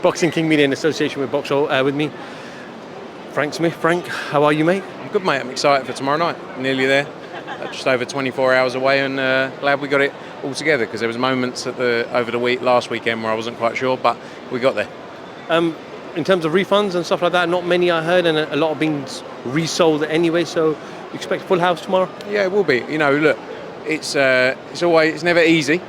Boxing King Media in association with Boxall. With me, Frank Smith. Frank, how are you, mate? I'm good, mate. I'm excited for tomorrow night. Nearly there. Just over 24 hours away, and glad we got it all together, because there was moments over the last weekend where I wasn't quite sure, but we got there. In terms of refunds and stuff like that, not many, I heard, and a lot have been resold anyway. So you expect full house tomorrow? Yeah, it will be. You know, look, it's never easy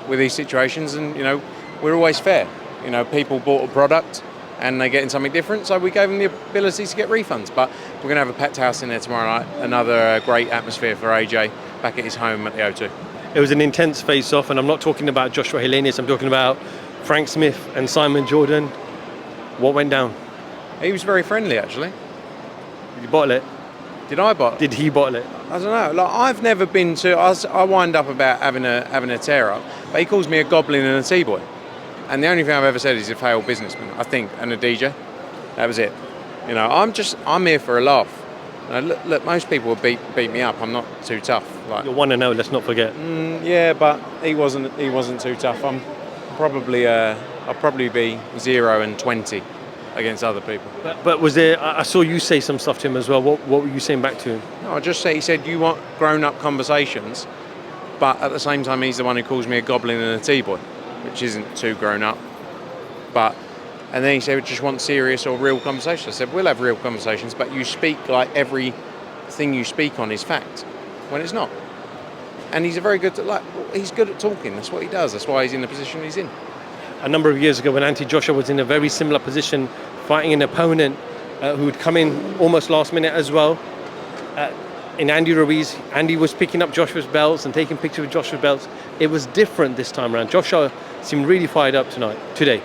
with these situations, and you know, we're always fair. You know, people bought a product and they're getting something different, so we gave them the ability to get refunds. But we're going to have a packed house in there tomorrow night. Another great atmosphere for AJ back at his home at the O2. It was an intense face-off, and I'm not talking about Joshua HELENIUS. I'm talking about Frank Smith and Simon Jordan. What went down? He was very friendly, actually. Did you bottle it? Did I bottle? Did he bottle it? I don't know. Like, I've never been to. I wind up about having a tear up, but he calls me a goblin and a T-boy. And the only thing I've ever said is a failed businessman, I think, and a DJ. That was it. You know, I'm here for a laugh. Look, most people would beat me up. I'm not too tough. Like, You're 1-0. Let's not forget. Yeah, but he wasn't too tough. I'll probably be 0-20 against other people. But was there? I saw you say some stuff to him as well. What were you saying back to him? No, I just say he said you want grown-up conversations, but at the same time he's the one who calls me a goblin and a T-boy, which isn't too grown up. And then he said, we just want serious or real conversations. I said, we'll have real conversations, but you speak like everything you speak on is fact, when it's not. And he's he's good at talking. That's what he does. That's why he's in the position he's in. A number of years ago, when Anthony Joshua was in a very similar position, fighting an opponent who would come in almost last minute as well, in Andy Ruiz, Andy was picking up Joshua's belts and taking pictures with Joshua's belts. It was different this time around. Joshua seemed really fired up today.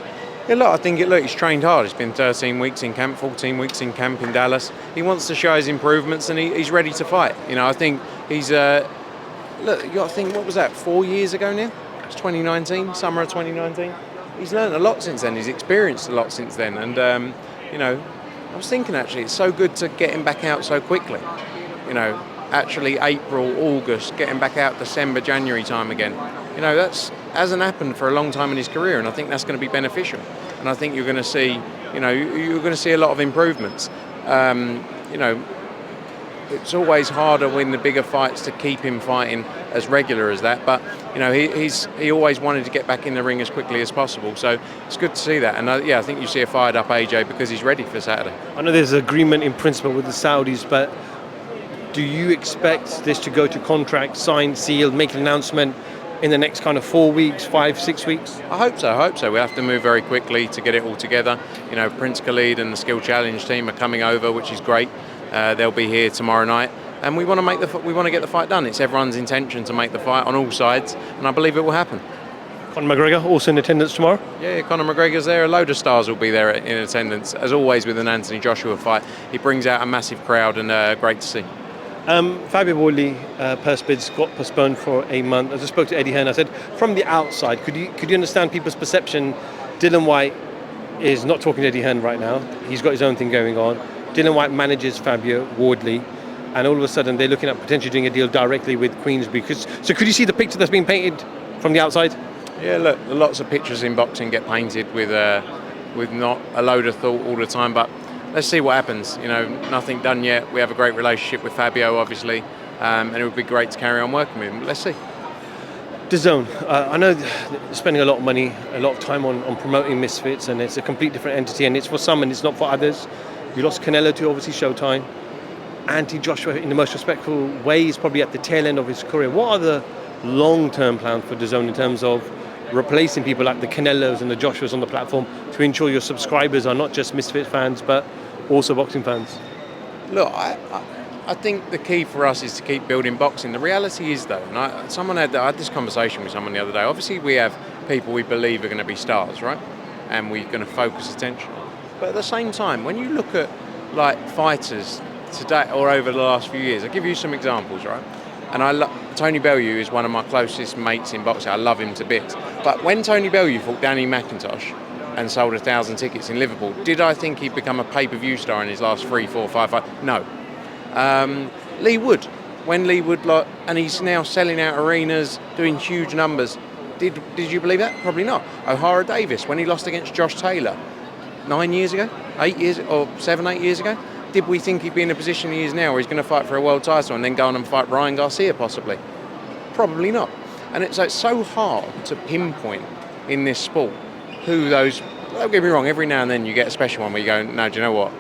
Yeah, look, I think he's trained hard. He's been 13 weeks in camp, 14 weeks in camp in Dallas. He wants to show his improvements, and he's ready to fight. You know, I think he's look, you got to think, what was that, 4 years ago now? It's 2019, summer of 2019. He's learned a lot since then. He's experienced a lot since then, and you know, I was thinking actually it's so good to get him back out so quickly. You know, actually April, August, getting back out December, January time again. You know, that hasn't happened for a long time in his career, and I think that's going to be beneficial. And I think you're going to see, you know, you're going to see a lot of improvements. You know, it's always harder in the bigger fights to keep him fighting as regular as that, but you know, he always wanted to get back in the ring as quickly as possible. So it's good to see that, and yeah, I think you see a fired up AJ because he's ready for Saturday. I know there's agreement in principle with the Saudis, but do you expect this to go to contract, signed, sealed, make an announcement in the next kind of 4 weeks, 5, 6 weeks? I hope so. We have to move very quickly to get it all together. You know, Prince Khalid and the Skill Challenge team are coming over, which is great. They'll be here tomorrow night, and we want to get the fight done. It's everyone's intention to make the fight on all sides, and I believe it will happen. Conor McGregor also in attendance tomorrow? Yeah, Conor McGregor's there. A load of stars will be there in attendance, as always with an Anthony Joshua fight. He brings out a massive crowd, and great to see. Fabio Wardley purse bids got postponed for a month. As I spoke to Eddie Hearn, I said, from the outside, could you understand people's perception? Dylan White is not talking to Eddie Hearn right now. He's got his own thing going on. Dylan White manages Fabio Wardley, and all of a sudden they're looking at potentially doing a deal directly with Queensberry. So could you see the picture that's being painted from the outside? Yeah, look, lots of pictures in boxing get painted with not a load of thought all the time, but let's see what happens. You know, nothing done yet. We have a great relationship with Fabio, obviously, and it would be great to carry on working with him. Let's see. DAZN, I know they're spending a lot of money, a lot of time on promoting Misfits, and it's a complete different entity, and it's for some and it's not for others. You lost Canelo to obviously Showtime. Anthony Joshua, in the most respectful way, is probably at the tail end of his career. What are the long-term plans for DAZN in terms of replacing people like the Canelos and the Joshuas on the platform to ensure your subscribers are not just Misfit fans but also boxing fans? Look, I think the key for us is to keep building boxing. The reality is, though, and I had this conversation with someone the other day. Obviously, we have people we believe are going to be stars, right? And we're going to focus attention on. But at the same time, when you look at like fighters today or over the last few years, I'll give you some examples, right? And Tony Bellew is one of my closest mates in boxing. I love him to bits. But when Tony Bellew fought Danny McIntosh and sold 1,000 tickets in Liverpool, did I think he'd become a pay-per-view star in his last 3, 4, 5 fights? No. Lee Wood, and he's now selling out arenas, doing huge numbers. Did you believe that? Probably not. O'Hara Davis, when he lost against Josh Taylor, 9 years ago, 8 years, or 7, 8 years ago? Did we think he'd be in a position he is now where he's going to fight for a world title and then go on and fight Ryan Garcia possibly? Probably not. And it's so hard to pinpoint in this sport who those, don't get me wrong, every now and then you get a special one where you go, no, do you know what?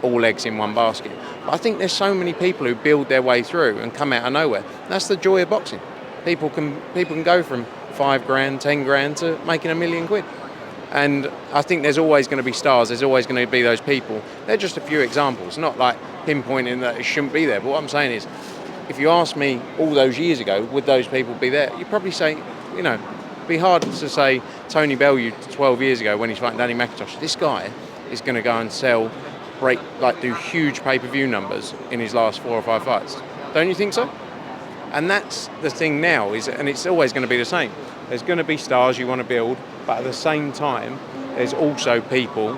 All eggs in one basket. But I think there's so many people who build their way through and come out of nowhere. That's the joy of boxing. People can go from 5 grand, 10 grand to making £1 million. And I think there's always going to be stars. There's always going to be those people. They're just a few examples, not like pinpointing that it shouldn't be there. But what I'm saying is, if you asked me all those years ago, would those people be there? You'd probably say, you know, it'd be hard to say Tony Bellew 12 years ago when he's fighting Danny McIntosh. This guy is going to go and do huge pay-per-view numbers in his last 4 or 5 fights. Don't you think so? And that's the thing now, and it's always going to be the same. There's going to be stars you want to build, but at the same time, there's also people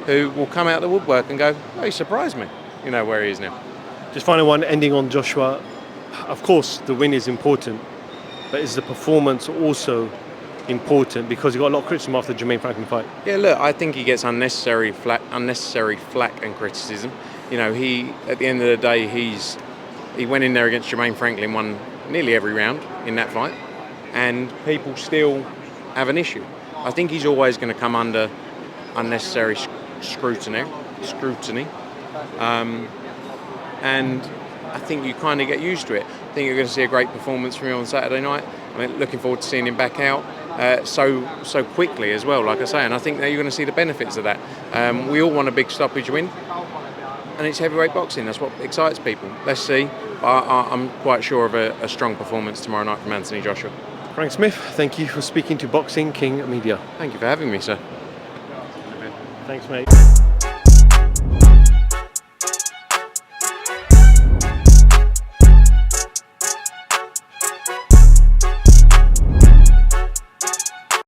who will come out of the woodwork and go, oh, he surprised me, you know, where he is now. Just final one, ending on Joshua. Of course, the win is important, but is the performance also important? Because he got a lot of criticism after the Jermaine Franklin fight. Yeah, look, I think he gets unnecessary flack and criticism. You know, at the end of the day, he went in there against Jermaine Franklin, won nearly every round in that fight, and people still have an issue. I think he's always going to come under unnecessary scrutiny. And I think you kind of get used to it. I think you're going to see a great performance from him on Saturday night. I mean, looking forward to seeing him back out so quickly as well, like I say. And I think that you're going to see the benefits of that. We all want a big stoppage win, and it's heavyweight boxing. That's what excites people. Let's see. I'm quite sure of a strong performance tomorrow night from Anthony Joshua. Frank Smith, thank you for speaking to Boxing King Media. Thank you for having me, sir. Thanks, mate.